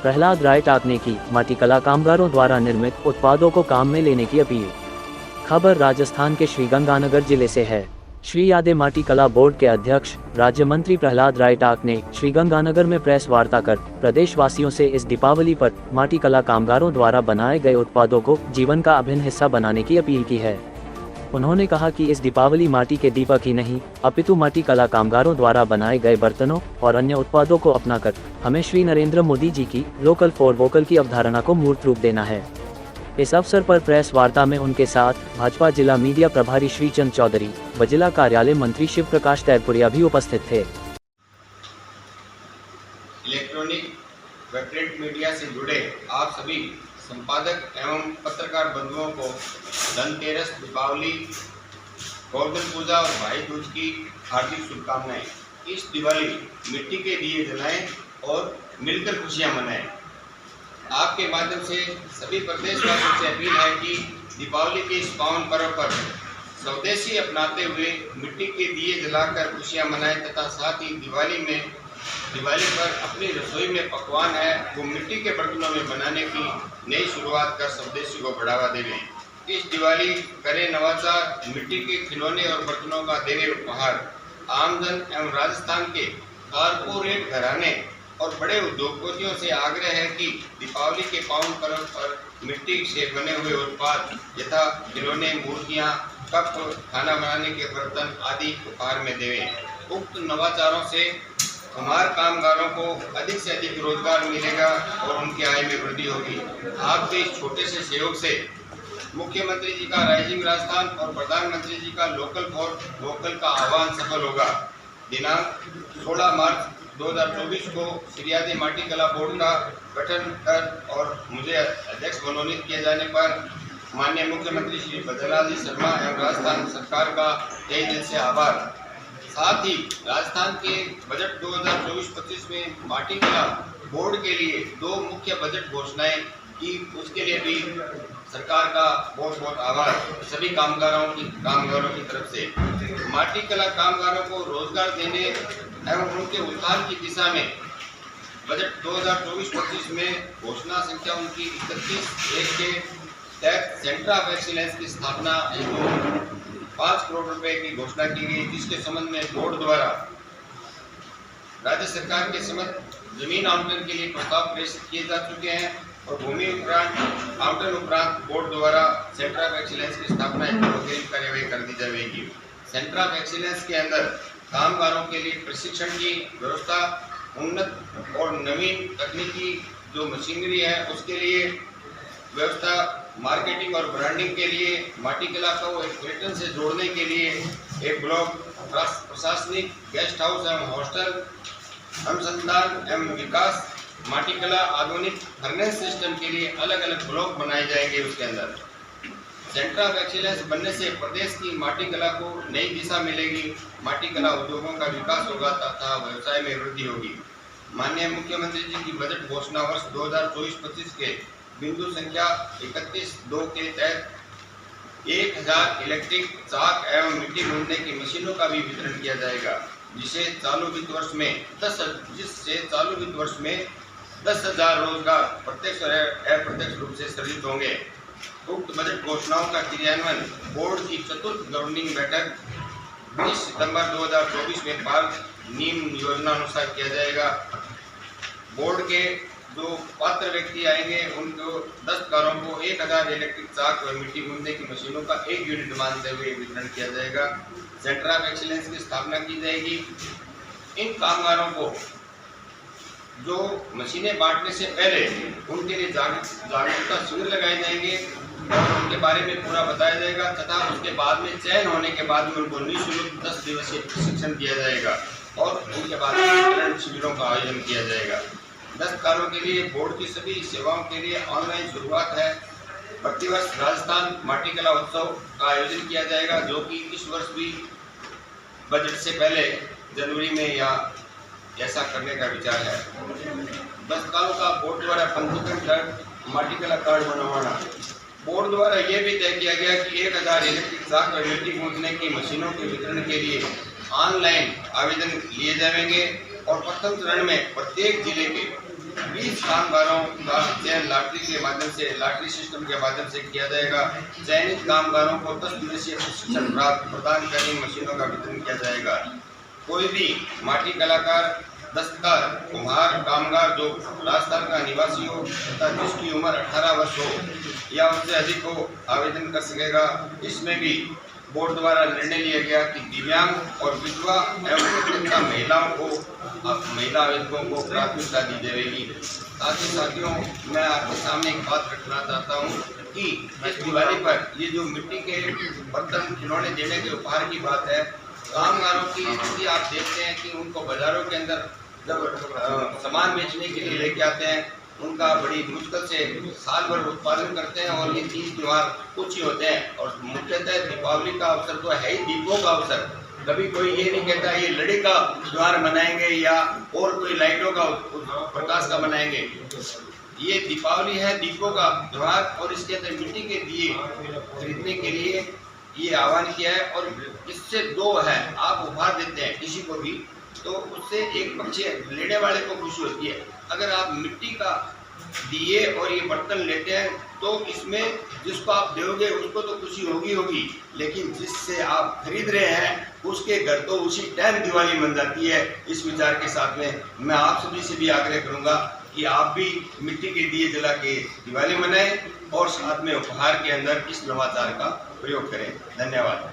प्रहलाद राय टाक ने की माटी कला कामगारों द्वारा निर्मित उत्पादों को काम में लेने की अपील। खबर राजस्थान के श्रीगंगानगर जिले से है। श्री यादव माटी कला बोर्ड के अध्यक्ष राज्य मंत्री प्रहलाद राय टाक ने श्रीगंगानगर में प्रेस वार्ता कर प्रदेशवासियों से इस दीपावली पर माटी कला कामगारों द्वारा बनाए गए उत्पादों को जीवन का अभिन्न हिस्सा बनाने की अपील की है। उन्होंने कहा कि इस दीपावली माटी के दीपक ही नहीं अपितु माटी कला कामगारों द्वारा बनाए गए बर्तनों और अन्य उत्पादों को अपनाकर हमें श्री नरेंद्र मोदी जी की लोकल फॉर वोकल की अवधारणा को मूर्त रूप देना है। इस अवसर पर प्रेस वार्ता में उनके साथ भाजपा जिला मीडिया प्रभारी श्रीचंद चौधरी व जिला कार्यालय मंत्री शिव प्रकाश तैरपुरिया भी उपस्थित थे। इलेक्ट्रॉनिक व प्रिंट मीडिया से जुड़े आप सभी संपादक एवं पत्रकार बंधुओं को धनतेरस, दीपावली, गोवर्धन पूजा और भाई दूज की हार्दिक शुभकामनाएं। इस दिवाली मिट्टी के दिए जलाएं और मिलकर खुशियां मनाएं। आपके माध्यम से सभी प्रदेशवासियों से अपील है कि दीपावली के इस पावन पर्व पर स्वदेशी अपनाते हुए मिट्टी के दिए जलाकर खुशियां मनाएं तथा साथ ही दिवाली पर अपनी रसोई में पकवान है वो मिट्टी के बर्तनों में बनाने की नई शुरुआत कर स्वदेशी को बढ़ावा देवें। इस दिवाली करें नवाचार, मिट्टी के खिलौने और बर्तनों का देने उपहार। आमजन एवं राजस्थान के कारपोरेट घराने और बड़े उद्योगपतियों से आग्रह है कि दीपावली के पावन पर्व पर मिट्टी से बने हुए उत्पाद यथा खिलौने, मूर्तियाँ, कप, खाना बनाने के बर्तन आदि उपहार में देवें। उक्त नवाचारों से हमारे कामगारों को अधिक से अधिक रोजगार मिलेगा और उनकी आय में वृद्धि होगी। आपके इस छोटे से सहयोग से मुख्यमंत्री जी का राइजिंग राजस्थान और प्रधानमंत्री जी का लोकल फॉर वोकल का आह्वान सफल होगा। दिनांक 16 मार्च 2024 को श्री यादव माटी कला बोर्ड का गठन कर और मुझे अध्यक्ष मनोनीत किए जाने पर माननीय मुख्यमंत्री श्री भजनलाल जी शर्मा एवं राजस्थान सरकार का तहे दिल से आभार। साथ ही राजस्थान के बजट 2024-25 में माटी कला बोर्ड के लिए 2 मुख्य बजट घोषणाएं की, उसके लिए भी सरकार का बहुत बहुत आभार सभी कामगारों की तरफ से। माटी कला कामगारों को रोजगार देने एवं उनके उत्थान की दिशा में बजट 2024-25 में घोषणा संख्या उनकी 31 के तहत सेंटर ऑफ एक्सीलेंस की स्थापना हेतु 5 करोड़ रुपए की घोषणा की गई, जिसके संबंध में बोर्ड द्वारा राज्य सरकार के समक्ष जमीन आवंटन के लिए प्रस्ताव प्रेषित किए जा चुके हैं और भूमि आवंटन उपरांत बोर्ड द्वारा सेंटर ऑफ एक्सीलेंस की स्थापना हेतु अग्रिम कार्यवाही कर दी जाएगी। सेंटर ऑफ एक्सीलेंस के अंदर कामगारों के लिए प्रशिक्षण की व्यवस्था, उन्नत और नवीन तकनीकी जो मशीनरी है उसके लिए व्यवस्था, मार्केटिंग और ब्रांडिंग के लिए माटी कला को एक पर्यटन से जोड़ने के लिए एक ब्लॉक, प्रशासनिक, गेस्ट हाउस एवं हॉस्टल, अनुसंधान एवं विकास, माटी कला आधुनिक फर्नेस सिस्टम के लिए अलग अलग ब्लॉक बनाए जाएंगे। उसके अंदर सेंटर ऑफ एक्सीलेंस बनने से प्रदेश की माटी कला को नई दिशा मिलेगी, माटी कला उद्योगों का विकास होगा तथा व्यवसाय में वृद्धि होगी। माननीय मुख्यमंत्री जी की बजट घोषणा वर्ष 2024-25 के बिंदु संख्या 31(2) के तहत 1000 इलेक्ट्रिक चाक एवं मिट्टी गूंथने की मशीनों का भी वितरण किया जाएगा, जिससे चालू वित्त वर्ष में 10,000 रोजगार प्रत्यक्ष और अप्रत्यक्ष रूप से सृजित होंगे। उक्त बजट घोषणाओं का क्रियान्वयन बोर्ड की चतुर्थ गवर्निंग बैठक 20 सितंबर 2024 में पार्क नीम योजना अनुसार किया जाएगा। बोर्ड के जो पात्र व्यक्ति आएंगे उनको दस्तकारों को 1000 इलेक्ट्रिक चाक व मिट्टी गूंथने की मशीनों का 1 यूनिट मानते हुए वितरण किया जाएगा। सेंटर ऑफ एक्सीलेंस की स्थापना की जाएगी। इन कामगारों को जो मशीनें बांटने से पहले उनके लिए जागरूकता शिविर लगाए जाएंगे और उनके बारे में पूरा बताया जाएगा तथा उसके बाद में चयन होने के बाद में उनको निःशुल्क 10 दिवसीय प्रशिक्षण दिया जाएगा और उनके बाद में वितरण शिविरों का आयोजन किया जाएगा। दस्तकारों के लिए बोर्ड की सभी सेवाओं के लिए ऑनलाइन शुरुआत है। प्रतिवर्ष राजस्थान माटी कला उत्सव का आयोजन किया जाएगा, जो कि इस वर्ष भी बजट से पहले जनवरी में या ऐसा करने का विचार है। दस्तकारों का बोर्ड द्वारा पंजीकरण कर माटी कला कार्ड बनवाना। बोर्ड द्वारा यह भी तय किया गया कि 1000 इलेक्ट्रिक चाक और मिट्टी गूंथने की मशीनों के वितरण के लिए ऑनलाइन आवेदन लिए जाएंगे और प्रथम चरण में प्रत्येक जिले के 20 कामगारों का चयन लॉटरी सिस्टम के माध्यम से किया जाएगा। चयनित कामगारों को 10 दिवसीय प्रशिक्षण प्रदान करने मशीनों का वितरण किया जाएगा। कोई भी माटी कलाकार, दस्तकार, कुम्हार, कामगार जो राजस्थान का निवासी हो तथा जिसकी उम्र 18 वर्ष हो या उससे अधिक हो आवेदन कर सकेगा। इसमें भी बोर्ड द्वारा निर्णय लिया गया कि दिव्यांग और विधवा एवं महिला आवेदकों को प्राथमिकता दी जाएगी। साथ ही साथियों, मैं आपके सामने एक बात रखना चाहता हूँ कि इस दिवाली पर ये जो मिट्टी के बर्तन खिलौने देने के उपहार की बात है, कामगारों की स्थिति आप देखते हैं कि उनको बाजारों के अंदर जब सामान बेचने के लिए लेके आते हैं, उनका बड़ी मुश्किल से साल भर उत्पादन करते हैं और ये 30 त्यौहार कुछ ही होते हैं। और मुख्यतः दीपावली का अवसर तो है ही दीपों का अवसर। कभी कोई ये नहीं कहता ये लड़ी का त्यौहार मनाएंगे या और कोई लाइटों का प्रकाश का मनाएंगे। ये दीपावली है दीपों का त्यौहार और इसके अंदर मिट्टी के दिए खरीदने के लिए ये आह्वान किया है। और इससे दो है, आप उपहार देते हैं किसी को भी तो उससे एक पक्ष लेने वाले को खुशी होती है। अगर आप मिट्टी का दिए और ये बर्तन लेते हैं तो इसमें जिसको आप दोगे उसको तो खुशी होगी, लेकिन जिससे आप खरीद रहे हैं उसके घर तो उसी टाइम दिवाली मन जाती है। इस विचार के साथ में मैं आप सभी से भी आग्रह करूंगा कि आप भी मिट्टी के दिए जला के दिवाली मनाएं और साथ में उपहार के अंदर इस नवाचार का प्रयोग करें। धन्यवाद।